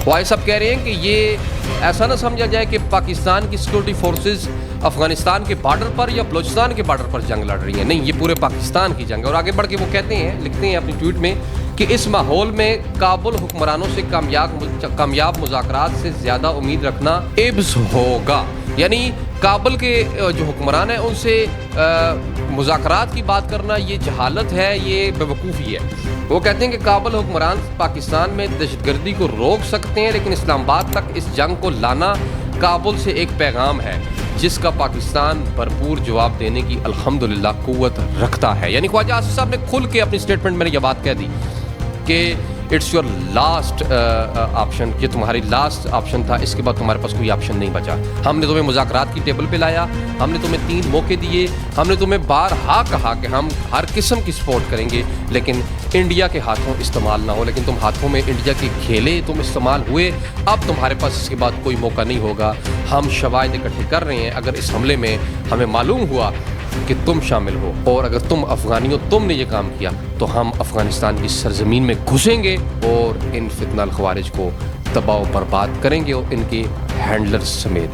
Vice साहब कह रहे हैं कि ये ऐसा ना समझा जाए कि पाकिस्तान की सिक्योरिटी फोर्सेस अफगानिस्तान के बॉर्डर पर या बलूचिस्तान के बॉर्डर पर जंग लड़ रही हैं, नहीं, ये पूरे पाकिस्तान की जंग है। और आगे बढ़ के वो कहते हैं, लिखते हैं अपनी ट्वीट में कि इस माहौल में काबुल हुक्मरानों से कामयाब मुज़ाकरात से ज़्यादा उम्मीद रखना इब्स होगा। यानी काबुल के जो हुक्मरान हैं उनसे मुज़ाकरात की बात करना ये जहालत है, ये बेवकूफ़ी है। वो कहते हैं कि काबुल हुक्मरान पाकिस्तान में दहशतगर्दी को रोक सकते हैं, लेकिन इस्लामाबाद तक इस जंग को लाना काबुल से एक पैगाम है जिसका पाकिस्तान भरपूर जवाब देने की अल्हम्दुलिल्लाह कुव्वत रखता है। यानी ख्वाजा आसिफ साहब ने खुल के अपनी स्टेटमेंट में ये बात कह दी कि इट्स योर लास्ट ऑप्शन, ये तुम्हारी लास्ट ऑप्शन था, इसके बाद तुम्हारे पास कोई ऑप्शन नहीं बचा। हमने तुम्हें मुज़ाकरात की टेबल पे लाया, हमने तुम्हें 3 मौके दिए, हमने तुम्हें बारहा कहा कि हम हर किस्म की सपोर्ट करेंगे, लेकिन इंडिया के हाथों इस्तेमाल ना हो। लेकिन तुम हाथों में इंडिया के खेले तुम इस्तेमाल हुए, अब तुम्हारे पास इसके बाद कोई मौका नहीं होगा। हम शवाहिद इकट्ठे कर रहे हैं, अगर इस हमले में हमें मालूम हुआ कि तुम शामिल हो और अगर तुम अफ़गानियों तुमने ये काम किया तो हम अफ़गानिस्तान की सरजमीन में घुसेंगे और इन फितना ख़वारिज को तबाह बर्बाद करेंगे और इनके हैंडलर्स समेत।